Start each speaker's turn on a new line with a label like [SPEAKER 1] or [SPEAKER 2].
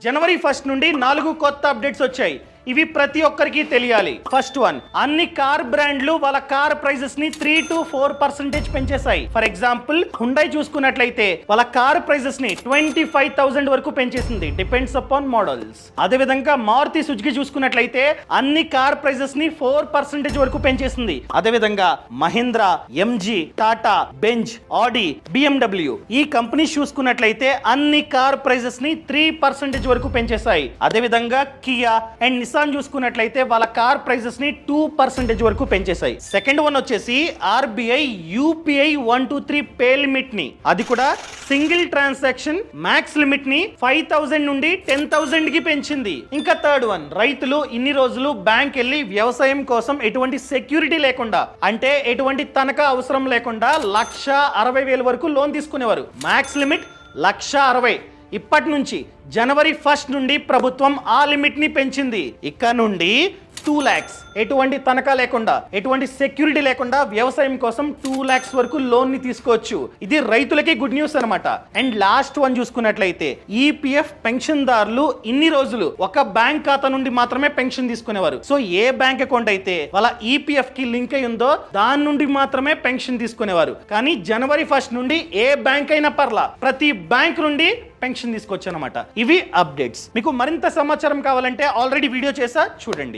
[SPEAKER 1] జనవరి 1 నుండి 4 కొత్త అప్డేట్స్ వచ్చాయి. ఇవి ప్రతి ఒక్కరికి తెలియాలి. ఫస్ట్ వన్, అన్ని కార్ బ్రాండ్లు వాళ్ళ కార్ ప్రైజెస్ ని 3 to 4% పెంచేశాయి. ఫర్ ఎగ్జాంపుల్ హుండై చూసుకున్నట్లయితే వాళ్ళ కార్ ప్రైజెస్ ని 25,000 వరకు పెంచేసింది, డిపెండ్స్ అపాన్ మోడల్స్. అదే విధంగా మారుతి సుజుకి చూసుకున్నట్లయితే అన్ని కార్ ప్రైజెస్ ని 4% వరకు పెంచేసింది. అదే విధంగా మహీంద్రా, ఎంజీ, టాటా, బెంజ్, ఆడి, BMW ఈ కంపెనీస్ చూసుకున్నట్లయితే అన్ని కార్ ప్రైజెస్ ని 3% వరకు పెంచేశాయి. అదే విధంగా కియా అండ్ నిసాన్ చూసుకున్నట్లయితే వాళ్ళ కార్ ప్రైజెస్ ని 2% వరకు పెంచేశాయి. సెకండ్ వన్ వచ్చేసి ఆర్బీఐ యూపీఐ 123 పే లిమిట్ ని, అది కూడా సింగిల్ ట్రాన్సాక్షన్ మ్యాక్స్ లిమిట్ ని 5,000 నుండి 10,000 కి పెంచింది. ఇంకా థర్డ్ వన్, రైతులు ఇన్ని రోజులు బ్యాంక్ వెళ్ళి వ్యవసాయం కోసం ఎటువంటి సెక్యూరిటీ లేకుండా, అంటే ఎటువంటి తనఖా అవసరం లేకుండా 1,60,000 వరకు లోన్ తీసుకునేవారు. Max limit 1,60,000. ఇప్పటి నుంచి జనవరి 1 నుండి ప్రభుత్వం ఆ లిమిట్ ని పెంచింది. ఇక నుండి 2 lakhs, ఎటువంటి తనఖా లేకుండా, ఎటువంటి సెక్యూరిటీ లేకుండా వ్యవసాయం కోసం 2 lakhs వరకు లోన్ ని తీసుకోవచ్చు. ఇది రైతులకి గుడ్ న్యూస్ అనమాట. అండ్ లాస్ట్ వన్ చూసుకున్నట్లయితే ఈపీఎఫ్ పెన్షన్దారులు ఇన్ని రోజులు ఒక బ్యాంక్ ఖాతా నుండి మాత్రమే పెన్షన్ తీసుకునేవారు. సో ఏ బ్యాంక్ అకౌంట్ అయితే వాళ్ళ ఈపీఎఫ్ కి లింక్ అయి ఉందో దాని నుండి మాత్రమే పెన్షన్ తీసుకునేవారు. కానీ జనవరి 1 నుండి ఏ బ్యాంక్ అయినా పర్లా, ప్రతి బ్యాంక్ నుండి పెన్షన్ తీసుకోవచ్చు అనమాట. ఇవి అప్డేట్స్. మీకు మరింత సమాచారం కావాలంటే ఆల్రెడీ వీడియో చేసా, చూడండి.